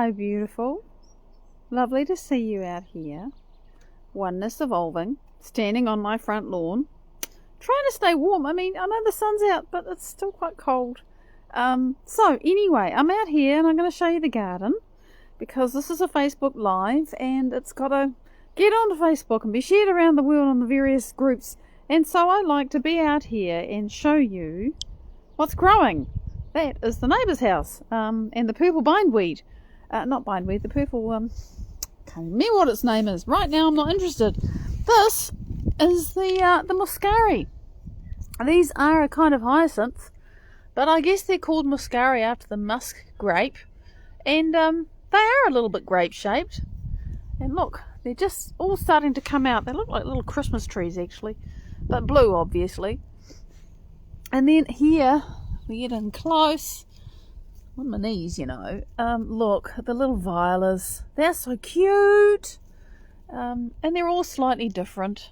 Hello, beautiful. Lovely to see you out here. Oneness Evolving, standing on my front lawn, trying to stay warm. I mean, I know the sun's out, but it's still quite cold. So anyway, I'm out here and I'm going to show you the garden because this is a Facebook Live and it's got to get onto Facebook and be shared around the world on the various groups. And so I like to be out here and show you what's growing. That is the neighbour's house, and the purple bindweed. Not bindweed, the purple, can't remember what its name is. Right now I'm not interested. This is the muscari. These are a kind of hyacinth, but I guess they're called muscari after the musk grape. And they are a little bit grape shaped. And look, they're just all starting to come out. They look like little Christmas trees actually, but blue obviously. And then here, we get in close, on my knees, you know. Look, the little violas, they're so cute, and they're all slightly different.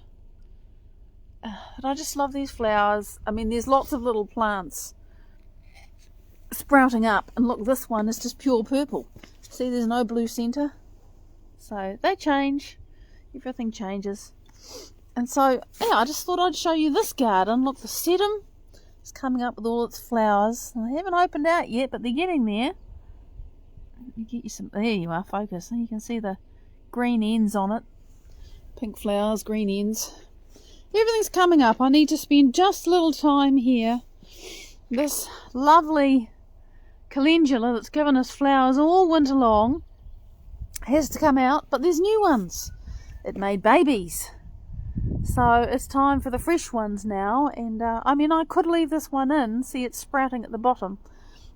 And I just love these flowers. I mean, there's lots of little plants sprouting up, and look, this one is just pure purple. See, there's no blue centre, so they change. Everything changes, and so yeah, I just thought I'd show you this garden. Look, the sedum. It's coming up with all its flowers. They haven't opened out yet, but they're getting there. Let me get you some. There you are, focus. You can see the green ends on it. Pink flowers, green ends. Everything's coming up. I need to spend just a little time here. This lovely calendula that's given us flowers all winter long has to come out, but there's new ones. It made babies. So it's time for the fresh ones now, and I mean, I could leave this one in, see it's sprouting at the bottom,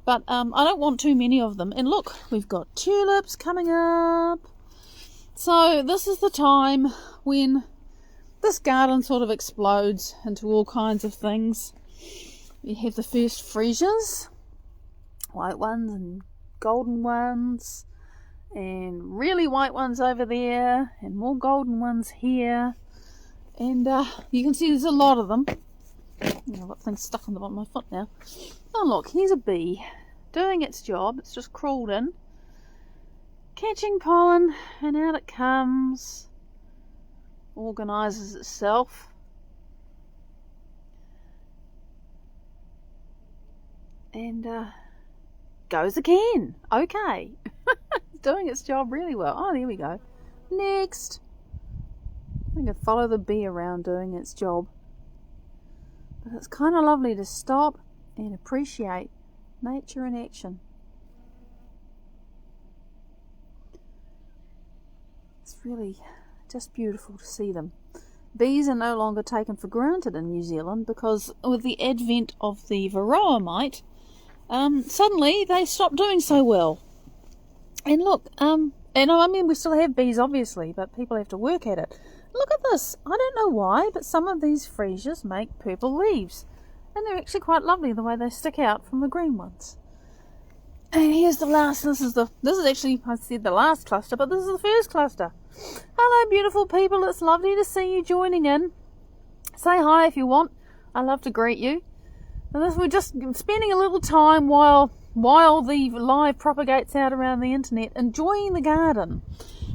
but I don't want too many of them. And look, we've got tulips coming up. So this is the time when this garden sort of explodes into all kinds of things. We have the first freesias, white ones and golden ones, and really white ones over there, and more golden ones here. And you can see there's a lot of them. I've got things stuck on the bottom of my foot now. Oh look, here's a bee doing its job. It's just crawled in, catching pollen, and out it comes. Organises itself. And goes again. Okay. Doing its job really well. Oh, there we go. Next. I think I'd follow the bee around doing its job. But it's kind of lovely to stop and appreciate nature in action. It's really just beautiful to see them. Bees are no longer taken for granted in New Zealand because with the advent of the varroa mite, suddenly they stopped doing so well. And look, and I mean we still have bees obviously, but people have to work at it. Look at this. I don't know why, but some of these freesias make purple leaves. And they're actually quite lovely the way they stick out from the green ones. And here's the last. This is actually, I said the last cluster, but this is the first cluster. Hello, beautiful people. It's lovely to see you joining in. Say hi if you want. I love to greet you. And we're just spending a little time while the live propagates out around the internet, enjoying the garden.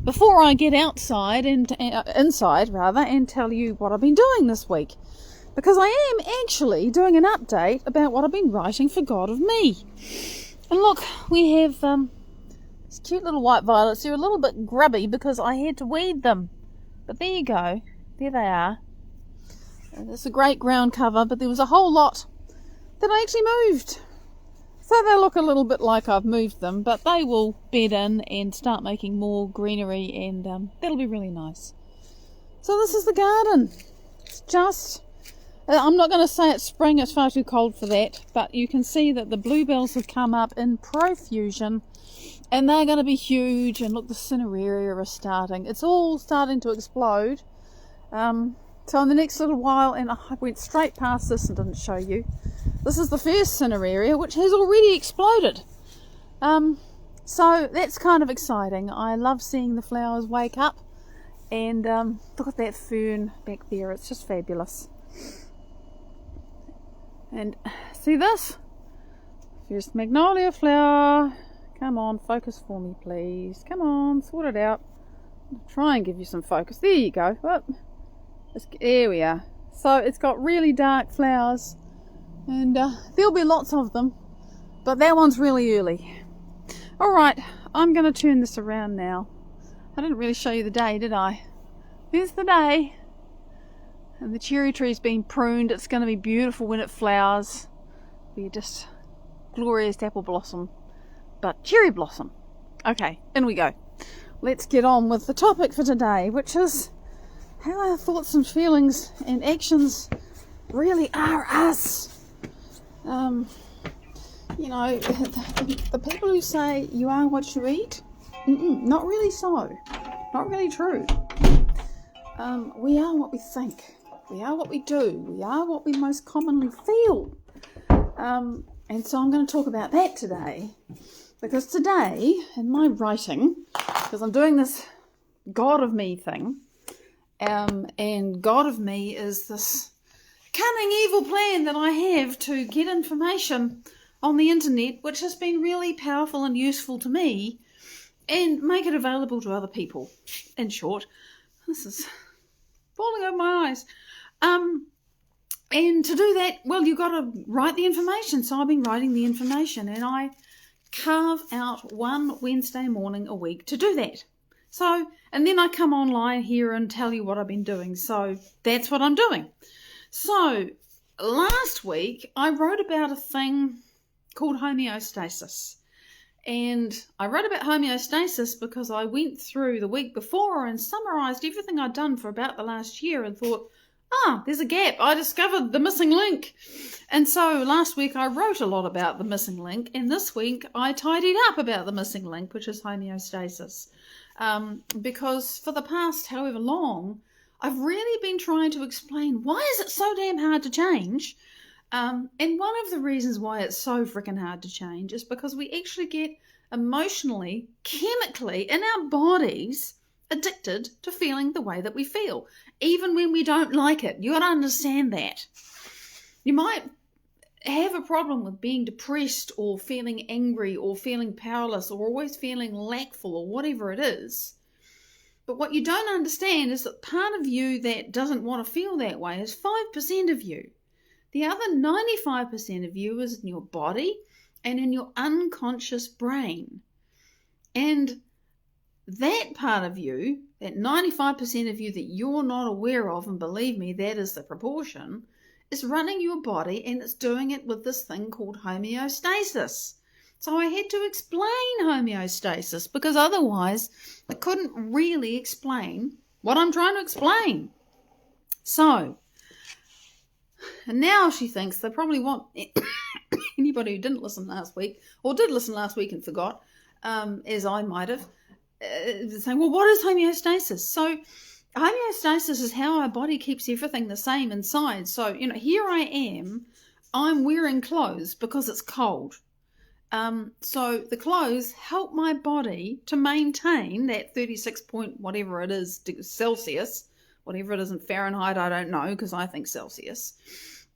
Before I get outside and inside rather, and tell you what I've been doing this week, because I am actually doing an update about what I've been writing for God of Me. And look, we have these cute little white violets. They're a little bit grubby because I had to weed them, but there you go, there they are. And it's a great ground cover, but there was a whole lot that I actually moved. So they look a little bit like I've moved them, but they will bed in and start making more greenery, and that'll be really nice. So this is the garden. It's just, I'm not going to say it's spring, it's far too cold for that, but you can see that the bluebells have come up in profusion, and they're going to be huge. And look, the cineraria are starting. It's all starting to explode. So in the next little while, and I went straight past this and didn't show you, this is the first cineraria, which has already exploded. So that's kind of exciting. I love seeing the flowers wake up. And look at that fern back there. It's just fabulous. And see this? First magnolia flower Come on, focus for me, please. Come on, sort it out. I'll try and give you some focus. There you go. Oh, there we are. So it's got really dark flowers, and there'll be lots of them, but that one's really early. Alright, I'm going to turn this around now. I didn't really show you the day, did I? There's the day. And the cherry tree's been pruned. It's going to be beautiful when it flowers. Be just glorious apple blossom, but cherry blossom. Okay, in we go. Let's get on with the topic for today, which is how our thoughts and feelings and actions really are us. The people who say you are what you eat, not really so. Not really true. We are what we think. We are what we do. We are what we most commonly feel. And so I'm going to talk about that today. Because today, in my writing, because I'm doing this God of Me thing, and God of Me is this cunning evil plan that I have to get information on the internet, which has been really powerful and useful to me, and make it available to other people. In short, this is falling over my eyes. And to do that, well, you've got to write the information. So I've been writing the information, and I carve out one Wednesday morning a week to do that. So, and then I come online here and tell you what I've been doing. So that's what I'm doing. So last week I wrote about a thing called homeostasis. And I wrote about homeostasis because I went through the week before and summarised everything I'd done for about the last year and thought, there's a gap. I discovered the missing link. And so last week I wrote a lot about the missing link, and this week I tidied up about the missing link, which is homeostasis. Because for the past however long, I've really been trying to explain why is it so damn hard to change. And one of the reasons why it's so freaking hard to change is because we actually get emotionally, chemically in our bodies addicted to feeling the way that we feel, even when we don't like it. You got to understand that. You might have a problem with being depressed or feeling angry or feeling powerless or always feeling lackful or whatever it is. But what you don't understand is that part of you that doesn't want to feel that way is 5% of you. The other 95% of you is in your body and in your unconscious brain. And that part of you, that 95% of you that you're not aware of, and believe me, that is the proportion, is running your body, and it's doing it with this thing called homeostasis. So I had to explain homeostasis because otherwise I couldn't really explain what I'm trying to explain. So, and now she thinks they probably want anybody who didn't listen last week, or did listen last week and forgot, as I might have, saying, well, what is homeostasis? So homeostasis is how our body keeps everything the same inside. So, here I am, I'm wearing clothes because it's cold. So the clothes help my body to maintain that 36 point whatever it is Celsius, whatever it is in Fahrenheit, I don't know, because I think Celsius.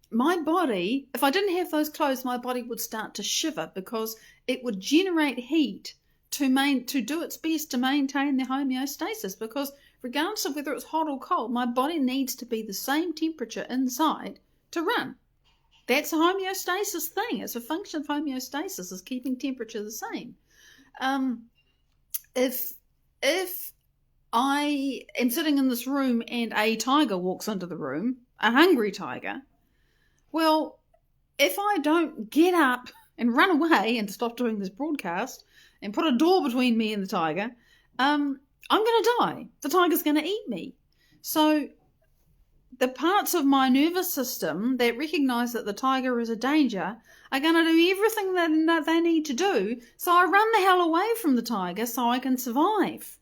My body, if I didn't have those clothes, my body would start to shiver because it would generate heat to do its best to maintain the homeostasis, because regardless of whether it's hot or cold, my body needs to be the same temperature inside to run. That's a homeostasis thing. It's a function of homeostasis, is keeping temperature the same. If I am sitting in this room and a tiger walks into the room, a hungry tiger, well, if I don't get up and run away and stop doing this broadcast and put a door between me and the tiger, I'm going to die. The tiger's going to eat me. So the parts of my nervous system that recognise that the tiger is a danger are going to do everything that they need to do, so I run the hell away from the tiger so I can survive.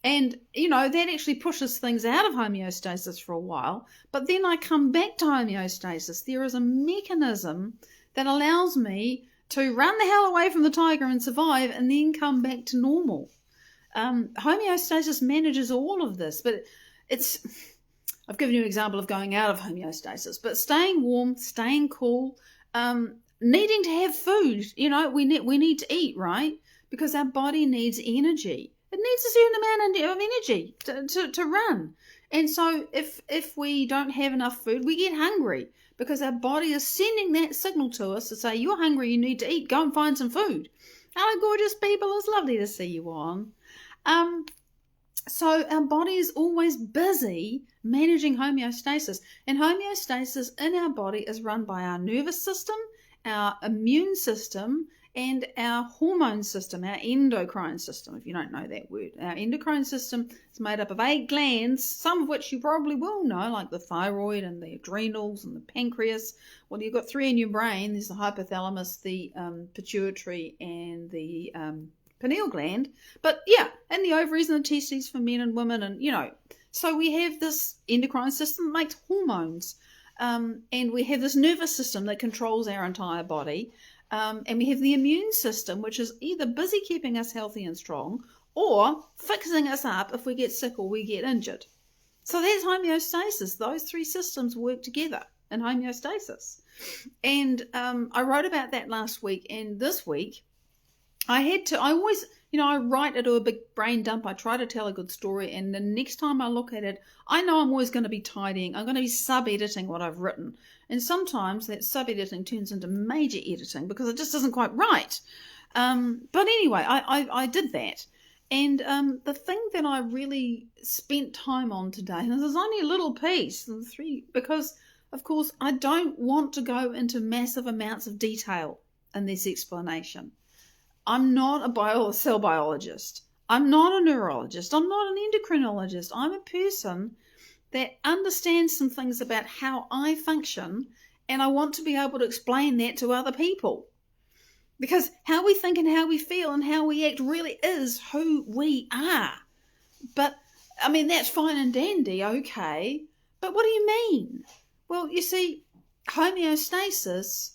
And, that actually pushes things out of homeostasis for a while, but then I come back to homeostasis. There is a mechanism that allows me to run the hell away from the tiger and survive and then come back to normal. Homeostasis manages all of this, but I've given you an example of going out of homeostasis, but staying warm, staying cool, needing to have food, we need to eat, right? because our body needs energy. It needs a certain amount of energy to run. And so if we don't have enough food, we get hungry because our body is sending that signal to us to say, you're hungry, you need to eat, go and find some food. Hello, gorgeous people. It's lovely to see you on. So our body is always busy managing homeostasis. And homeostasis in our body is run by our nervous system, our immune system, and our hormone system, our endocrine system, if you don't know that word. Our endocrine system is made up of 8 glands, some of which you probably will know, like the thyroid and the adrenals and the pancreas. Well, you've got 3 in your brain. There's the hypothalamus, the pituitary, and the pineal gland. But yeah, and the ovaries and the testes for men and women, and so we have this endocrine system that makes hormones, and we have this nervous system that controls our entire body. And we have the immune system, which is either busy keeping us healthy and strong or fixing us up if we get sick or we get injured. So that's homeostasis. Those 3 systems work together in homeostasis. And I wrote about that last week, and this week I always, I write, I do a big brain dump, I try to tell a good story, and the next time I look at it, I know I'm always going to be tidying, I'm going to be sub-editing what I've written. And sometimes that sub-editing turns into major editing because it just isn't quite right. But anyway, I did that. And the thing that I really spent time on today, and there's only a little piece, because, of course, I don't want to go into massive amounts of detail in this explanation. I'm not a cell biologist. I'm not a neurologist. I'm not an endocrinologist. I'm a person that understands some things about how I function, and I want to be able to explain that to other people. Because how we think and how we feel and how we act really is who we are. But, I mean, that's fine and dandy, okay. But what do you mean? Well, you see, homeostasis,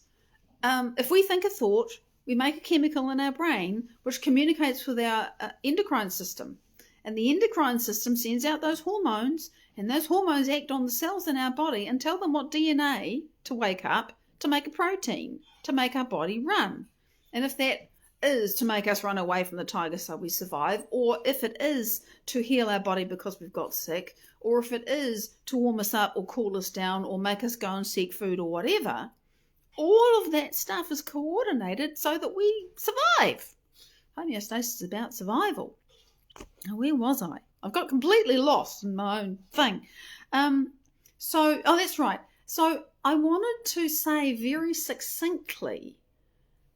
if we think a thought, we make a chemical in our brain which communicates with our endocrine system. And the endocrine system sends out those hormones, and those hormones act on the cells in our body and tell them what DNA to wake up to make a protein, to make our body run. And if that is to make us run away from the tiger so we survive, or if it is to heal our body because we've got sick, or if it is to warm us up or cool us down or make us go and seek food or whatever, all of that stuff is coordinated so that we survive. Homeostasis is about survival. Now, where was I? I've got completely lost in my own thing. That's right. So I wanted to say very succinctly,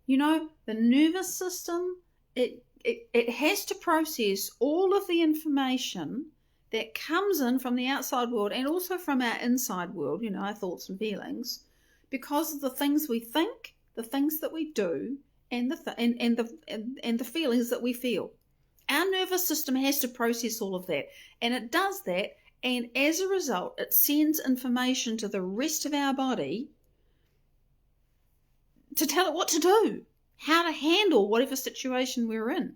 the nervous system, it has to process all of the information that comes in from the outside world and also from our inside world, our thoughts and feelings, because of the things we think, the things that we do, and the feelings that we feel. Our nervous system has to process all of that, and it does that, and as a result, it sends information to the rest of our body to tell it what to do, how to handle whatever situation we're in.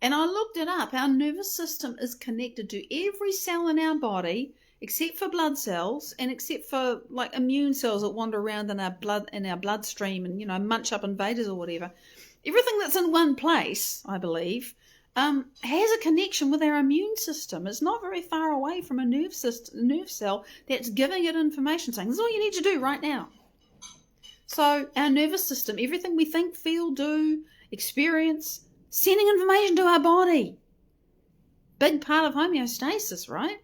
And I looked it up. Our nervous system is connected to every cell in our body, except for blood cells and except for like immune cells that wander around in our bloodstream and munch up invaders or whatever. Everything that's in one place, I believe, has a connection with our immune system. It's not very far away from a nerve cell that's giving it information, saying, this is all you need to do right now. So our nervous system, everything we think, feel, do, experience, sending information to our body. Big part of homeostasis, right?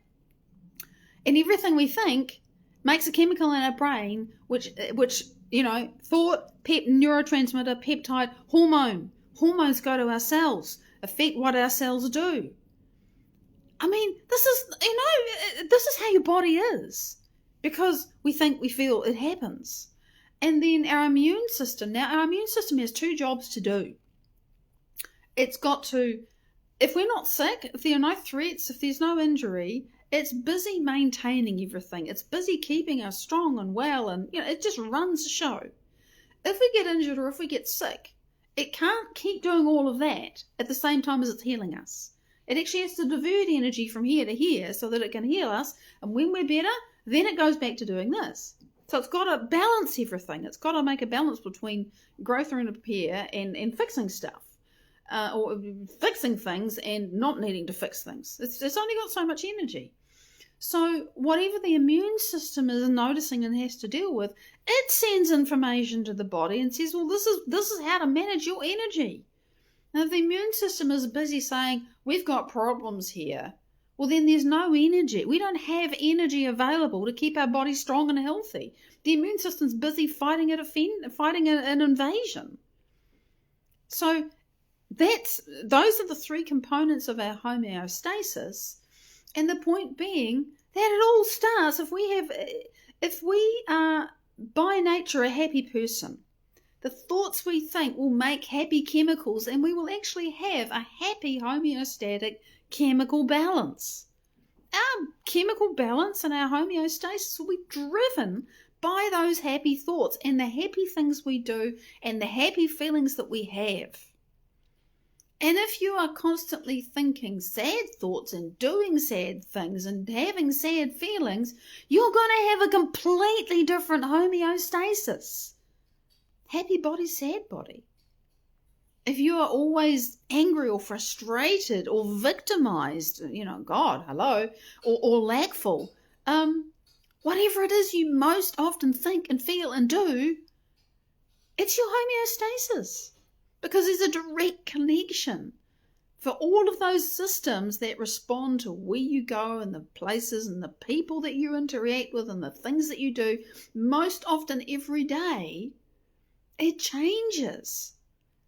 And everything we think makes a chemical in our brain, which thought, neurotransmitter, peptide, hormone. Hormones go to our cells, affect what our cells do. I mean, this is how your body is. Because we think, we feel, it happens. And then our immune system has 2 jobs to do. It's got to, if we're not sick, if there are no threats, if there's no injury, it's busy maintaining everything. It's busy keeping us strong and well, and it just runs the show. If we get injured or if we get sick, it can't keep doing all of that at the same time as it's healing us. It actually has to divert energy from here to here so that it can heal us, and when we're better, then it goes back to doing this. So it's got to balance everything. It's got to make a balance between growth and repair and fixing stuff. or fixing things and not needing to fix things. It's only got so much energy. So whatever the immune system is noticing and has to deal with, it sends information to the body and says, well, this is how to manage your energy. Now, if the immune system is busy saying, we've got problems here, well, then there's no energy. We don't have energy available to keep our body strong and healthy. The immune system's busy fighting an invasion. So those are the three components of our homeostasis. And the point being that it all starts if we are by nature a happy person, the thoughts we think will make happy chemicals, and we will actually have a happy homeostatic chemical balance. Our chemical balance and our homeostasis will be driven by those happy thoughts and the happy things we do and the happy feelings that we have. And if you are constantly thinking sad thoughts and doing sad things and having sad feelings, you're going to have a completely different homeostasis. Happy body, sad body. If you are always angry or frustrated or victimized, God, hello, or lackful, whatever it is you most often think and feel and do, it's your homeostasis. Because there's a direct connection for all of those systems that respond to where you go and the places and the people that you interact with and the things that you do. Most often every day, it changes.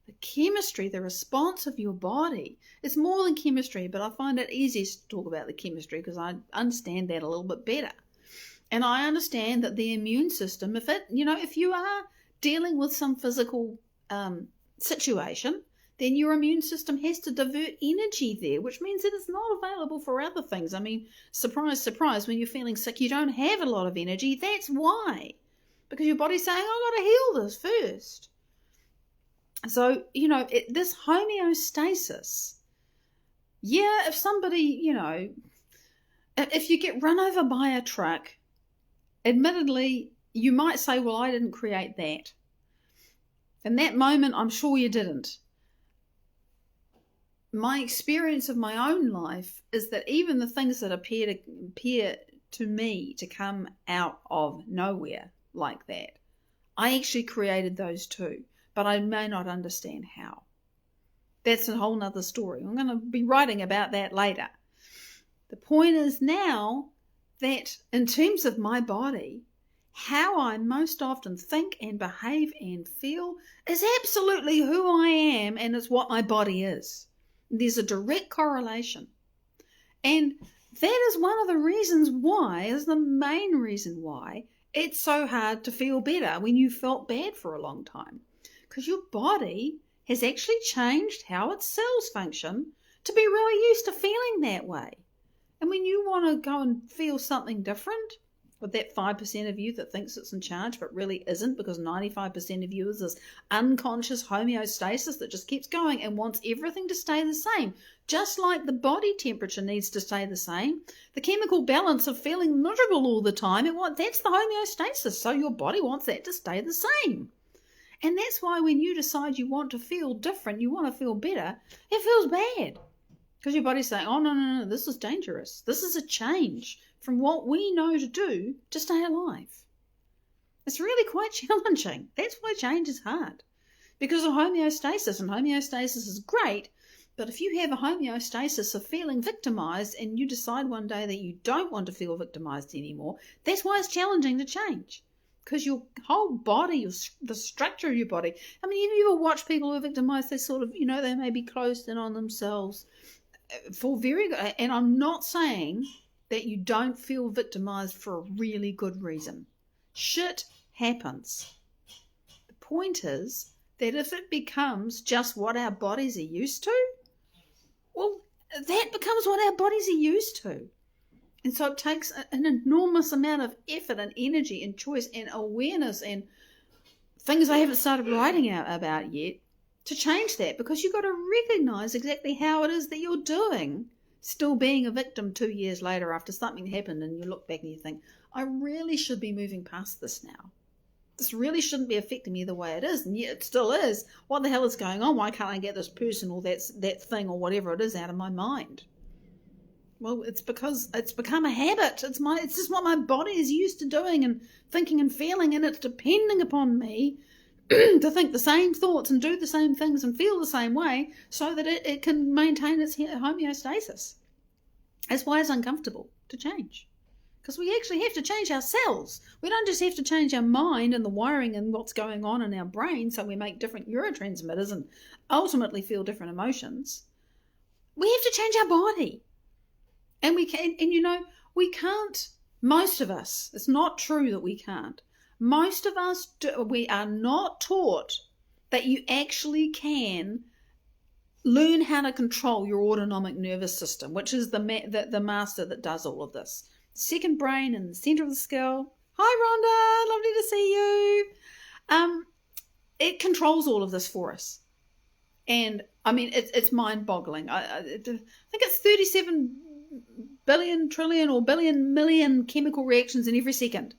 The chemistry, the response of your body. It's more than chemistry, but I find it easiest to talk about the chemistry because I understand that a little bit better. And I understand that the immune system, if you are dealing with some physical situation, then your immune system has to divert energy there, which means that it's not available for other things. I mean, surprise, surprise, when you're feeling sick, you don't have a lot of energy. That's why. Because your body's saying, I've got to heal this first. So, this homeostasis, if somebody, if you get run over by a truck, admittedly, you might say, well, I didn't create that. In that moment, I'm sure you didn't. My experience of my own life is that even the things that appear to me to come out of nowhere like that, I actually created those too, but I may not understand how. That's a whole nother story. I'm going to be writing about that later. The point is now that in terms of my body, how I most often think and behave and feel is absolutely who I am, and it's what my body is. There's a direct correlation. And that is one of the reasons why, is the main reason why, it's so hard to feel better when you felt bad for a long time. Because your body has actually changed how its cells function to be really used to feeling that way. And when you want to go and feel something different, with that 5% of you that thinks it's in charge but really isn't, because 95% of you is this unconscious homeostasis that just keeps going and wants everything to stay the same. Just like the body temperature needs to stay the same, the chemical balance of feeling miserable all the time, that's the homeostasis. So your body wants that to stay the same. And that's why when you decide you want to feel different, you want to feel better, it feels bad. Because your body's saying, oh, no, this is dangerous. This is a change from what we know to do to stay alive. It's really quite challenging. That's why change is hard. Because of homeostasis, and homeostasis is great, but if you have a homeostasis of feeling victimized and you decide one day that you don't want to feel victimized anymore, that's why it's challenging to change. Because your whole body, the structure of your body, I mean, if you ever watch people who are victimized, they sort of, they may be closed in on themselves for very good, and I'm not saying that you don't feel victimized for a really good reason. Shit happens. The point is that if it becomes just what our bodies are used to, well, that becomes what our bodies are used to. And so it takes an enormous amount of effort and energy and choice and awareness and things I haven't started writing out about yet to change that, because you've got to recognize exactly how it is that you're doing, still being a victim 2 years later after something happened, and you look back and you think, I really should be moving past this now. this really shouldn't be affecting me the way it is, and yet it still is. What the hell is going on? Why can't I get this person or that thing or whatever it is out of my mind? Well, it's because it's become a habit. It's just what my body is used to doing and thinking and feeling, and it's depending upon me to think the same thoughts and do the same things and feel the same way so that it can maintain its homeostasis. That's why it's uncomfortable to change. Because we actually have to change ourselves. We don't just have to change our mind and the wiring and what's going on in our brain so we make different neurotransmitters and ultimately feel different emotions. We have to change our body. And we can't, most of us, it's not true that we can't. Most of us, we are not taught that you actually can learn how to control your autonomic nervous system, which is the master that does all of this. Second brain in the center of the skull. Hi, Rhonda, lovely to see you. It controls all of this for us. And, I mean, it's mind-boggling. I think it's 37 billion, trillion, or billion, million chemical reactions in every second.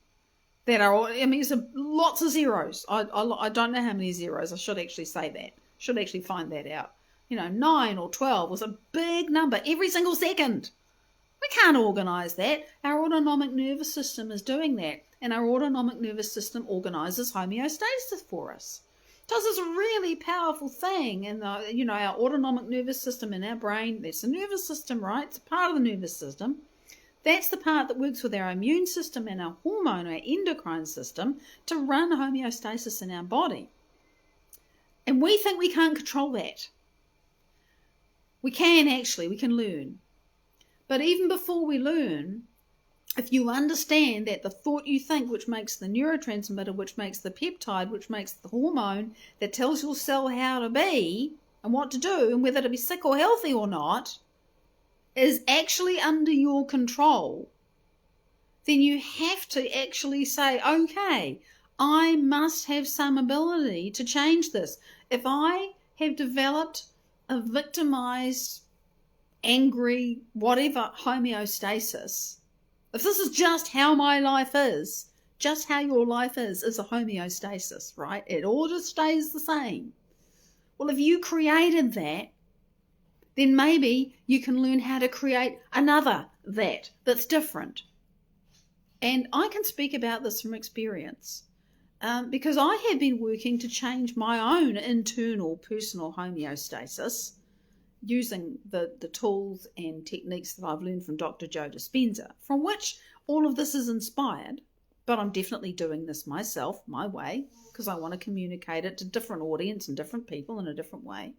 That are, I mean, it's lots of zeros. I don't know how many zeros. I should actually say that. Should actually find that out. 9 or 12 was a big number every single second. We can't organise that. Our autonomic nervous system is doing that. And our autonomic nervous system organises homeostasis for us. Does this really powerful thing. And, our autonomic nervous system in our brain, that's the nervous system, right? It's a part of the nervous system. That's the part that works with our immune system and our hormone, our endocrine system, to run homeostasis in our body. And we think we can't control that. We can actually, we can learn. But even before we learn, if you understand that the thought you think, which makes the neurotransmitter, which makes the peptide, which makes the hormone that tells your cell how to be and what to do and whether to be sick or healthy or not, is actually under your control, then you have to actually say, okay, I must have some ability to change this. If I have developed a victimized, angry, whatever homeostasis, if this is just how my life is, just how your life is a homeostasis, right? It all just stays the same. Well, if you created that, then maybe you can learn how to create another that's different. And I can speak about this from experience because I have been working to change my own internal personal homeostasis using the tools and techniques that I've learned from Dr. Joe Dispenza, from which all of this is inspired. But I'm definitely doing this myself, my way, because I want to communicate it to different audience and different people in a different way.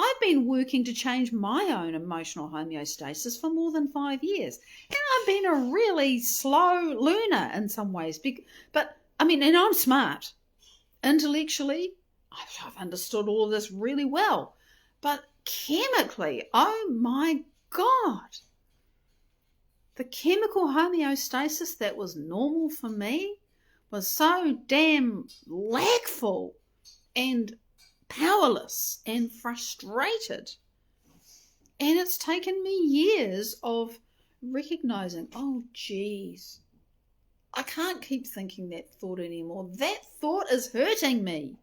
I've been working to change my own emotional homeostasis for more than 5 years. And I've been a really slow learner in some ways. But, and I'm smart. Intellectually, I've understood all of this really well. But chemically, oh my God. The chemical homeostasis that was normal for me was so damn lackful and powerless and frustrated. And it's taken me years of recognizing, oh geez, I can't keep thinking that thought anymore. That thought is hurting me.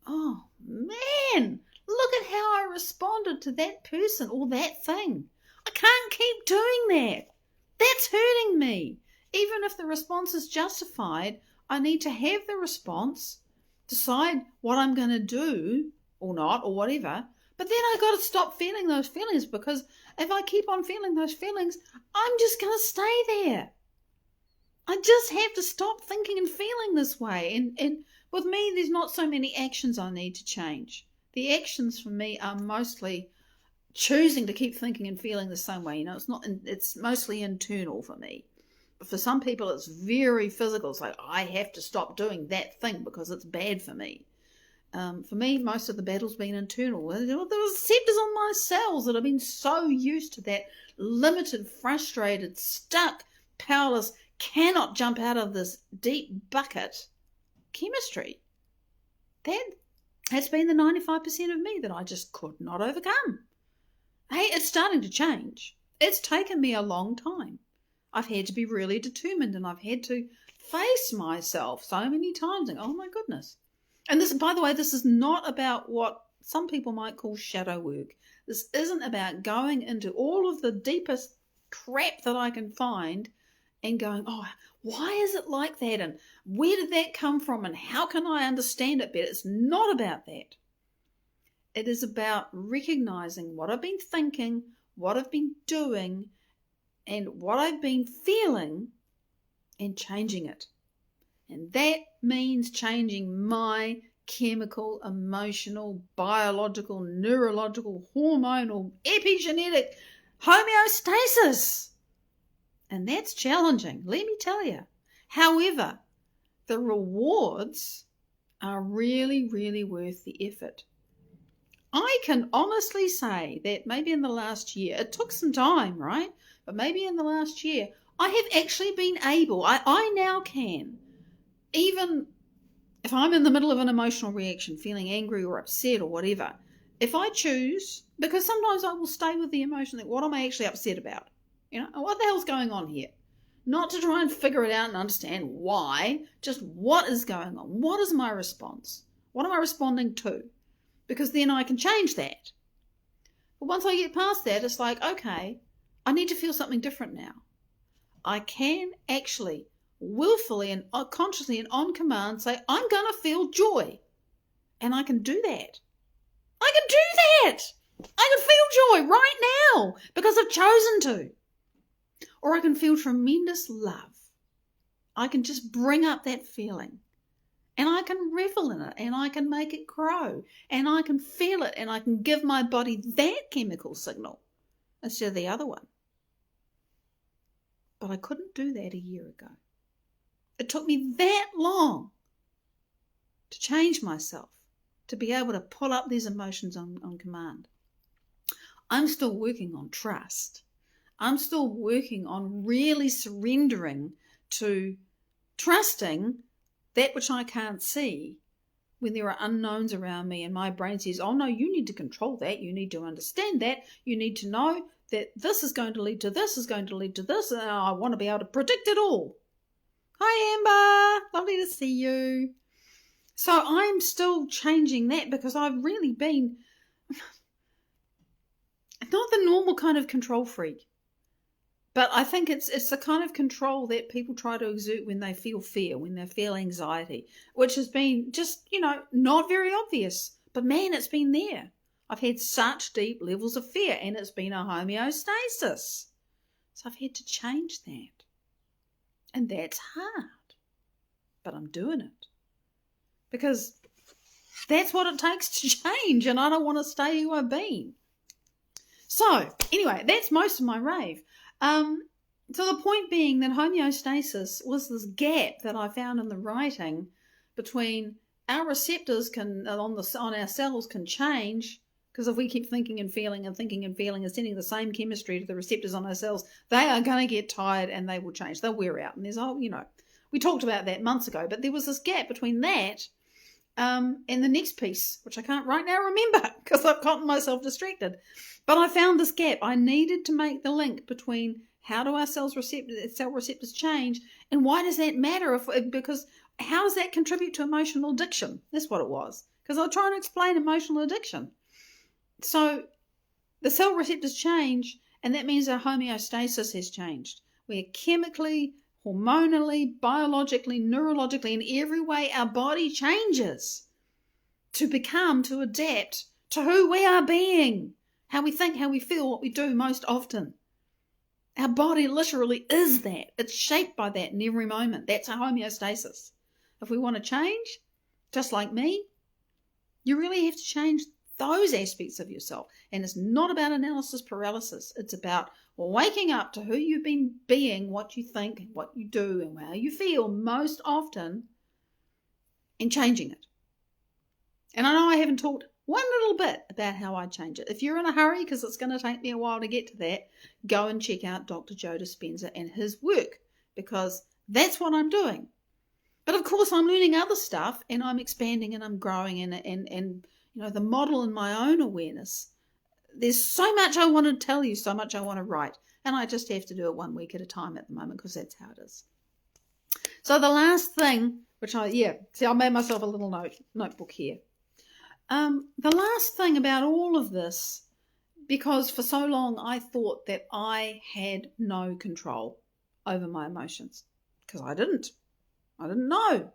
Oh man, look at how I responded to that person or that thing. I can't keep doing that. That's hurting me. Even if the response is justified, I need to have the response, decide what I'm going to do or not or whatever, but then I got to stop feeling those feelings, because if I keep on feeling those feelings, I'm just going to stay there. I just have to stop thinking and feeling this way. And with me, there's not so many actions I need to change. The actions for me are mostly choosing to keep thinking and feeling the same way. It's mostly internal for me. But for some people, it's very physical. It's like, I have to stop doing that thing because it's bad for me. For me, most of the battle's been internal. There were receptors on my cells that have been so used to that limited, frustrated, stuck, powerless, cannot jump out of this deep bucket chemistry. That's been the 95% of me that I just could not overcome. Hey, it's starting to change. It's taken me a long time. I've had to be really determined, and I've had to face myself so many times and, oh my goodness. And this, by the way, this is not about what some people might call shadow work. This isn't about going into all of the deepest crap that I can find and going, oh, why is it like that? And where did that come from? And how can I understand it better? It's not about that. It is about recognizing what I've been thinking, what I've been doing, and what I've been feeling, and changing it. And that means changing my chemical, emotional, biological, neurological, hormonal, epigenetic homeostasis. And that's challenging, let me tell you. However, the rewards are really, really worth the effort. I can honestly say that maybe in the last year, it took some time, right? But maybe in the last year, I have actually been able, I now can, even if I'm in the middle of an emotional reaction, feeling angry or upset or whatever, if I choose, because sometimes I will stay with the emotion that what am I actually upset about? You know, what the hell's going on here? Not to try and figure it out and understand why, just what is going on? What is my response? What am I responding to? Because then I can change that. But once I get past that, it's like, okay, I need to feel something different now. I can actually willfully and consciously and on command say, I'm going to feel joy. And I can do that. I can do that. I can feel joy right now because I've chosen to. Or I can feel tremendous love. I can just bring up that feeling. And I can revel in it, and I can make it grow, and I can feel it, and I can give my body that chemical signal instead of the other one. But I couldn't do that a year ago. It took me that long to change myself, to be able to pull up these emotions on command. I'm still working on trust. I'm still working on really surrendering to trusting that which I can't see when there are unknowns around me and my brain says, oh no, you need to control that. You need to understand that. You need to know that this is going to lead to this, is going to lead to this. And I want to be able to predict it all. Hi, Amber. Lovely to see you. So I'm still changing that because I've really been not the normal kind of control freak. But I think it's the kind of control that people try to exert when they feel fear, when they feel anxiety, which has been just, not very obvious. But man, it's been there. I've had such deep levels of fear, and it's been a homeostasis. So I've had to change that. And that's hard. But I'm doing it. Because that's what it takes to change, and I don't want to stay who I've been. So, anyway, that's most of my rave. So the point being that homeostasis was this gap that I found in the writing between our receptors on our cells can change, because if we keep thinking and feeling and sending the same chemistry to the receptors on our cells, they are going to get tired and they will change. They'll wear out. And there's we talked about that months ago, but there was this gap between that and the next piece, which I can't right now remember because I've gotten myself distracted. But I found this gap. I needed to make the link between how do our cell receptors change, and why does that matter? Because how does that contribute to emotional addiction? That's what it was. Because I was trying to explain emotional addiction. So the cell receptors change, and that means our homeostasis has changed. We're chemically, hormonally, biologically, neurologically, in every way our body changes to adapt to who we are being. How we think, how we feel, what we do most often. Our body literally is that. It's shaped by that in every moment. That's our homeostasis. If we want to change, just like me, you really have to change those aspects of yourself. And it's not about analysis paralysis. It's about waking up to who you've been being, what you think, what you do, and how you feel most often, and changing it. And I know I haven't talked one little bit about how I change it. If you're in a hurry, because it's going to take me a while to get to that, go and check out Dr. Joe Dispenza and his work, because that's what I'm doing. But of course, I'm learning other stuff, and I'm expanding and I'm growing, and the model in my own awareness. There's so much I want to tell you, so much I want to write, and I just have to do it 1 week at a time at the moment, because that's how it is. So the last thing, I made myself a little notebook here. The last thing about all of this, because for so long I thought that I had no control over my emotions, because I didn't know.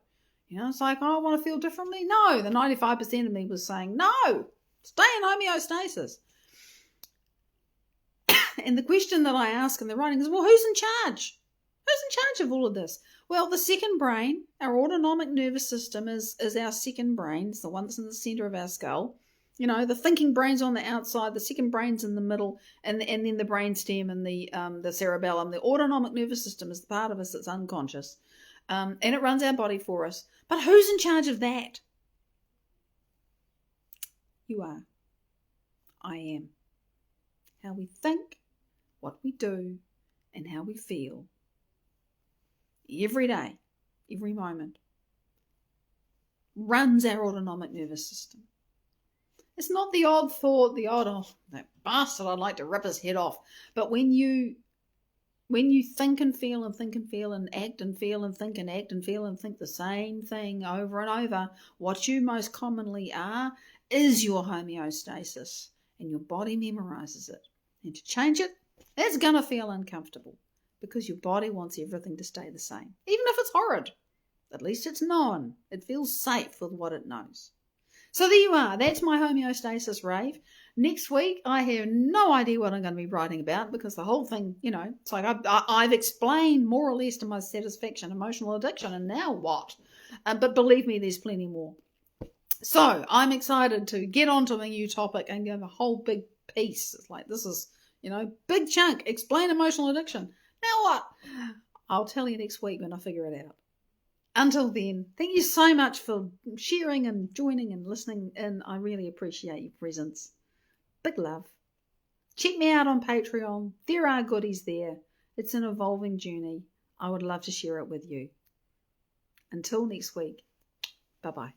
It's like, I want to feel differently. No, the 95% of me was saying, no, stay in homeostasis. And the question that I ask in the writing is, well, who's in charge? Who's in charge of all of this? Well, the second brain, our autonomic nervous system is our second brain. It's the one that's in the center of our skull. The thinking brain's on the outside, the second brain's in the middle, and then the brainstem and the cerebellum. The autonomic nervous system is the part of us that's unconscious, and it runs our body for us. But who's in charge of that? You are. I am. How we think, what we do, and how we feel. Every day, every moment, runs our autonomic nervous system. It's not the odd thought, oh, that bastard, I'd like to rip his head off. But when you think and feel and think and feel and act and feel and think and act and feel and think the same thing over and over, what you most commonly are is your homeostasis, and your body memorizes it. And to change it, it's going to feel uncomfortable, because your body wants everything to stay the same. Even if it's horrid, at least it's known. It feels safe with what it knows. So there you are. That's my homeostasis rave. Next week, I have no idea what I'm going to be writing about, because the whole thing, it's like I've explained more or less to my satisfaction emotional addiction, and now what? But believe me, there's plenty more. So I'm excited to get onto a new topic and give a whole big piece. It's like, this is, big chunk. Explain emotional addiction. Now what? I'll tell you next week when I figure it out. Until then, thank you so much for sharing and joining and listening in. I really appreciate your presence. Big love. Check me out on Patreon. There are goodies there. It's an evolving journey. I would love to share it with you. Until next week, bye-bye.